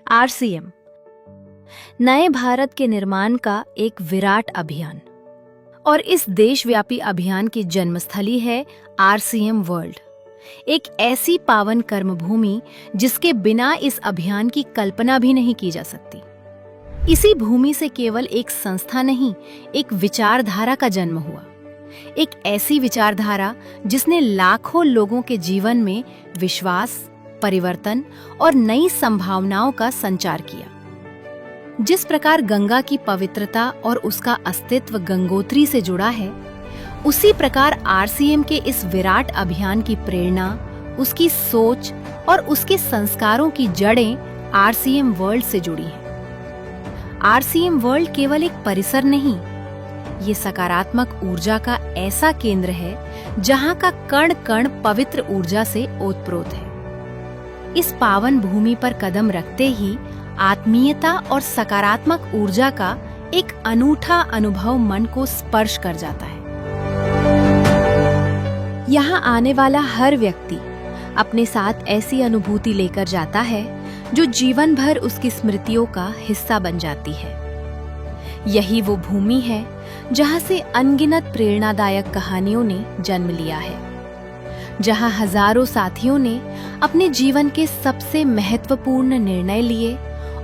RCM नए भारत के निर्माण का एक विराट अभियान और इस देशव्यापी अभियान की जन्मस्थली है आरसीएम वर्ल्ड, एक ऐसी पावन कर्मभूमि जिसके बिना इस अभियान की कल्पना भी नहीं की जा सकती। इसी भूमि से केवल एक संस्था नहीं, एक विचारधारा का जन्म हुआ, एक ऐसी विचारधारा जिसने लाखों लोगों के जीवन में विश्वास, परिवर्तन और नई संभावनाओं का संचार किया। जिस प्रकार गंगा की पवित्रता और उसका अस्तित्व गंगोत्री से जुड़ा है, उसी प्रकार आरसीएम के इस विराट अभियान की प्रेरणा, उसकी सोच और उसके संस्कारों की जड़ें आरसीएम वर्ल्ड से जुड़ी हैं। आरसीएम वर्ल्ड केवल एक परिसर नहीं, ये सकारात्मक ऊर्जा का ऐसा केंद्र है जहां का कण कण पवित्र ऊर्जा से ओतप्रोत है। इस पावन भूमि पर कदम रखते ही आत्मीयता और सकारात्मक ऊर्जा का एक अनूठा अनुभव मन को स्पर्श कर जाता है। यहाँ आने वाला हर व्यक्ति अपने साथ ऐसी अनुभूति लेकर जाता है जो जीवन भर उसकी स्मृतियों का हिस्सा बन जाती है। यही वो भूमि है जहाँ से अनगिनत प्रेरणादायक कहानियों ने जन्म लिया है, जहाँ हजारों साथियों ने अपने जीवन के सबसे महत्वपूर्ण निर्णय लिए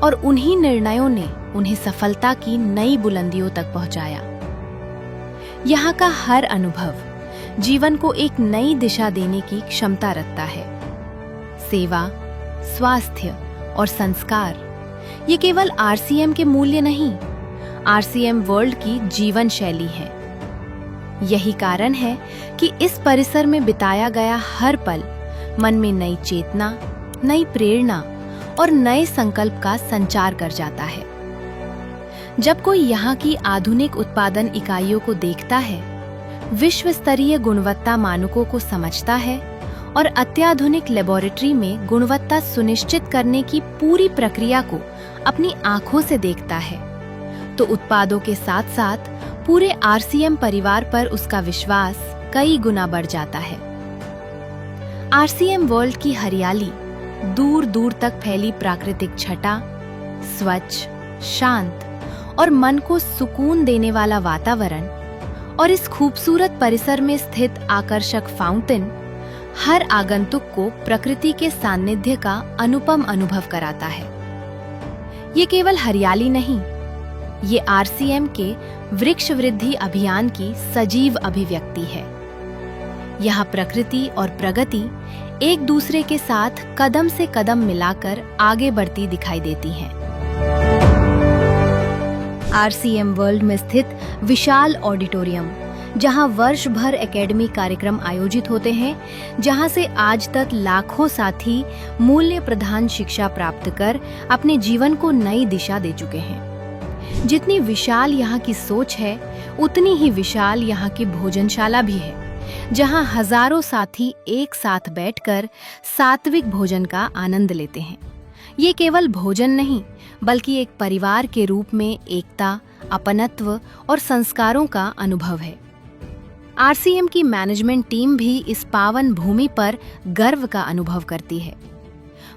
और उन्हीं निर्णयों ने उन्हें सफलता की नई बुलंदियों तक पहुंचाया। यहाँ का हर अनुभव जीवन को एक नई दिशा देने की क्षमता रखता है। सेवा, स्वास्थ्य और संस्कार ये केवल आरसीएम के मूल्य नहीं, आरसीएम वर्ल्ड की जीवन शैली है। यही कारण है कि इस परिसर में बिताया गया हर पल मन में नई चेतना, नई प्रेरणा और नए संकल्प का संचार कर जाता है। जब कोई यहाँ की आधुनिक उत्पादन इकाइयों को देखता है, विश्व स्तरीय गुणवत्ता मानकों को समझता है और अत्याधुनिक लेबोरेटरी में गुणवत्ता सुनिश्चित करने की पूरी प्रक्रिया को अपनी आंखों से देखता है, तो उत्पादों के साथ साथ पूरे आरसीएम परिवार पर उसका विश्वास कई गुना बढ़ जाता है। आरसीएम वर्ल्ड की हरियाली, दूर दूर तक फैली प्राकृतिक छटा, स्वच्छ, शांत और मन को सुकून देने वाला वातावरण और इस खूबसूरत परिसर में स्थित आकर्षक फाउंटेन हर आगंतुक को प्रकृति के सानिध्य का अनुपम अनुभव कराता है। ये केवल हरियाली नहीं, ये आरसीएम के वृक्ष वृद्धि अभियान की सजीव अभिव्यक्ति है। यहाँ प्रकृति और प्रगति एक दूसरे के साथ कदम से कदम मिलाकर आगे बढ़ती दिखाई देती हैं। आरसीएम वर्ल्ड में स्थित विशाल ऑडिटोरियम, जहां वर्ष भर एकेडमिक कार्यक्रम आयोजित होते हैं, जहां से आज तक लाखों साथी मूल्य प्रधान शिक्षा प्राप्त कर अपने जीवन को नई दिशा दे चुके हैं। जितनी विशाल यहाँ की सोच है, उतनी ही विशाल यहाँ की भोजनशाला भी है, जहां हजारों साथी एक साथ बैठकर सात्विक भोजन का आनंद लेते हैं। ये केवल भोजन नहीं, बल्कि एक परिवार के रूप में एकता, अपनत्व और संस्कारों का अनुभव है। आरसीएम की मैनेजमेंट टीम भी इस पावन भूमि पर गर्व का अनुभव करती है।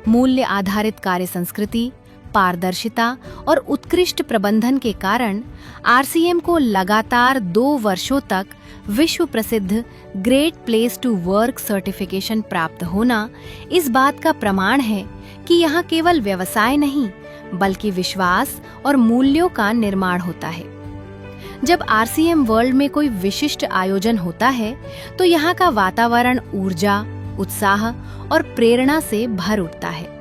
मूल्य आधारित कार्य संस्कृति, पारदर्शिता और उत्कृष्ट प्रबंधन के कारण आरसीएम को लगातार 2 वर्षों तक विश्व प्रसिद्ध great place to work certification प्राप्त होना इस बात का प्रमाण है कि यहाँ केवल व्यवसाय नहीं, बल्कि विश्वास और मूल्यों का निर्माण होता है। जब आरसीएम वर्ल्ड में कोई विशिष्ट आयोजन होता है, तो यहाँ का वातावरण ऊर्जा, उत्साह और प्रेरणा से भर उठता है।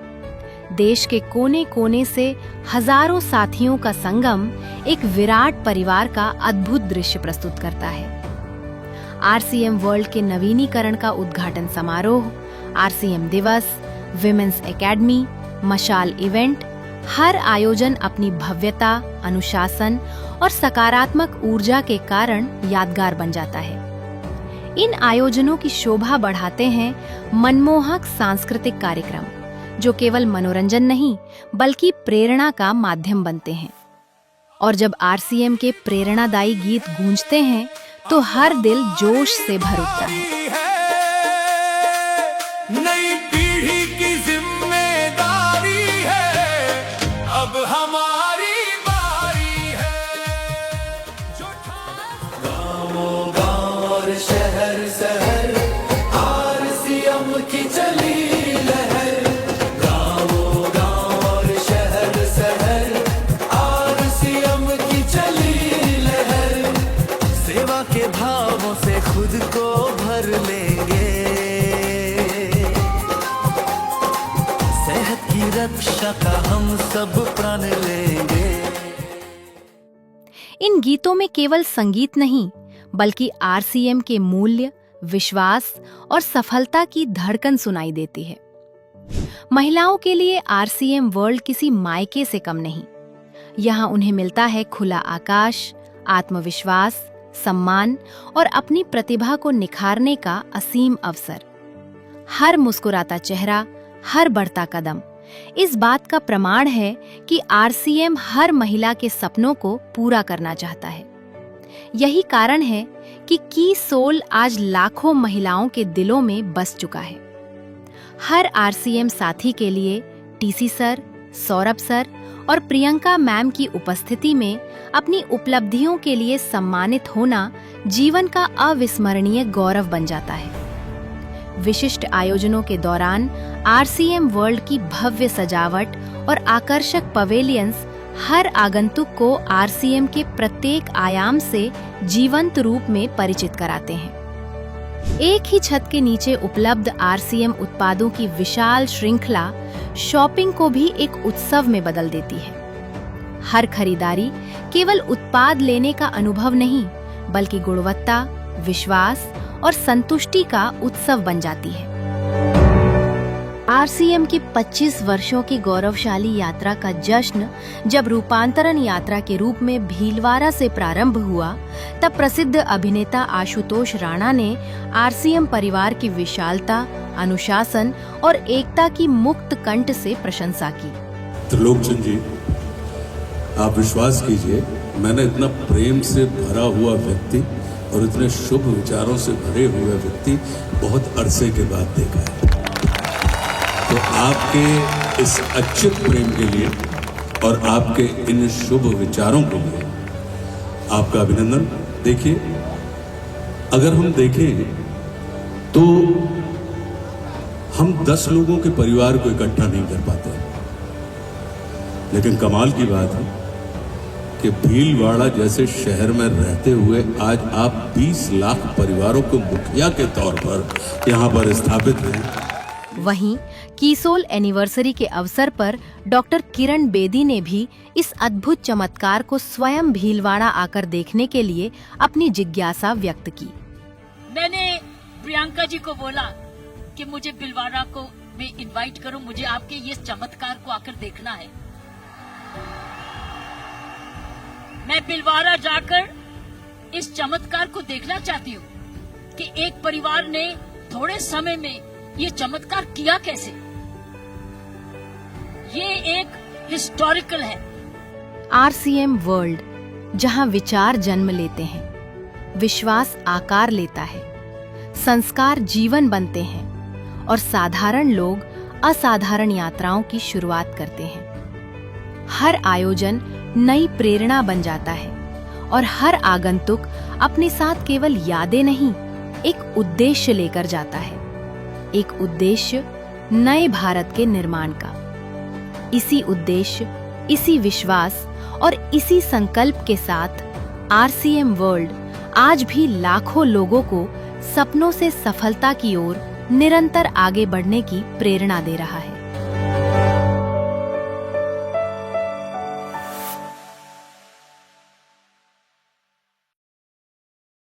देश के कोने कोने से हजारों साथियों का संगम एक विराट परिवार का अद्भुत दृश्य प्रस्तुत करता है। आरसीएम वर्ल्ड के नवीनीकरण का उद्घाटन समारोह, आरसीएम दिवस, विमेंस एकेडमी, मशाल इवेंट, हर आयोजन अपनी भव्यता, अनुशासन और सकारात्मक ऊर्जा के कारण यादगार बन जाता है। इन आयोजनों की शोभा बढ़ाते हैं मनमोहक सांस्कृतिक कार्यक्रम, जो केवल मनोरंजन नहीं, बल्कि प्रेरणा का माध्यम बनते हैं। और जब आरसीएम के प्रेरणादायी गीत गूंजते हैं, तो हर दिल जोश से भर उठता है। नई पीढ़ी की जिम्मेदारी है, सेहत की रक्षा का हम सब प्रण लेंगे। इन गीतों में केवल संगीत नहीं, बल्कि आरसीएम के मूल्य, विश्वास और सफलता की धड़कन सुनाई देती है। महिलाओं के लिए आरसीएम वर्ल्ड किसी मायके से कम नहीं। यहाँ उन्हें मिलता है खुला आकाश, आत्मविश्वास, सम्मान और अपनी प्रतिभा को निखारने का असीम अवसर। हर मुस्कुराता चेहरा, हर बढ़ता कदम इस बात का प्रमाण है कि आरसीएम हर महिला के सपनों को पूरा करना चाहता है। यही कारण है कि की सोल आज लाखों महिलाओं के दिलों में बस चुका है। हर आरसीएम साथी के लिए टीसी सर, सौरभ सर और प्रियंका मैम की उपस्थिति में अपनी उपलब्धियों के लिए सम्मानित होना जीवन का अविस्मरणीय गौरव बन जाता है। विशिष्ट आयोजनों के दौरान आरसीएम वर्ल्ड की भव्य सजावट और आकर्षक पवेलियंस हर आगंतुक को आरसीएम के प्रत्येक आयाम से जीवंत रूप में परिचित कराते हैं। एक ही छत के नीचे उपलब्ध आरसीएम उत्पादों की विशाल श्रृंखला शॉपिंग को भी एक उत्सव में बदल देती है। हर खरीदारी केवल उत्पाद लेने का अनुभव नहीं, बल्कि गुणवत्ता, विश्वास और संतुष्टि का उत्सव बन जाती है। आरसीएम की 25 वर्षों की गौरवशाली यात्रा का जश्न जब रूपांतरण यात्रा के रूप में भीलवाड़ा से प्रारंभ हुआ, तब प्रसिद्ध अभिनेता आशुतोष राणा ने आरसीएम परिवार की विशालता, अनुशासन और एकता की मुक्त कंठ से प्रशंसा की। त्रिलोकचंद जी, आप विश्वास कीजिए, मैंने इतना प्रेम से भरा हुआ व्यक्ति और इतने शुभ विचारों से भरे हुए व्यक्ति बहुत अरसे के बाद देखा है। तो आपके इस अच्युत प्रेम के लिए और आपके इन शुभ विचारों के लिए आपका अभिनंदन। देखिए, अगर हम देखें तो हम 10 लोगों के परिवार को इकट्ठा नहीं कर पाते, लेकिन कमाल की बात है कि भीलवाड़ा जैसे शहर में रहते हुए आज आप 20 लाख परिवारों को मुखिया के तौर पर यहाँ पर स्थापित हैं। वहीं कीसोल एनिवर्सरी के अवसर पर डॉक्टर किरण बेदी ने भी इस अद्भुत चमत्कार को स्वयं भीलवाड़ा आकर देखने के लिए अपनी जिज्ञासा व्यक्त की। मैंने प्रियंका जी को बोला कि मुझे भीलवाड़ा को भी इनवाइट करो, मुझे आपके ये चमत्कार को आकर देखना है। मैं भीलवाड़ा जाकर इस चमत्कार को देखना चाहती हूँ कि एक परिवार ने थोड़े समय में ये चमत्कार किया कैसे। ये एक हिस्टोरिकल है। आरसीएम वर्ल्ड, जहां विचार जन्म लेते हैं, विश्वास आकार लेता है, संस्कार जीवन बनते हैं और साधारण लोग असाधारण यात्राओं की शुरुआत करते हैं। हर आयोजन नई प्रेरणा बन जाता है और हर आगंतुक अपने साथ केवल यादें नहीं, एक उद्देश्य लेकर जाता है। एक उद्देश्य नए भारत के निर्माण का। इसी उद्देश्य, इसी विश्वास और इसी संकल्प के साथ आरसीएम वर्ल्ड आज भी लाखों लोगों को सपनों से सफलता की ओर निरंतर आगे बढ़ने की प्रेरणा दे रहा है।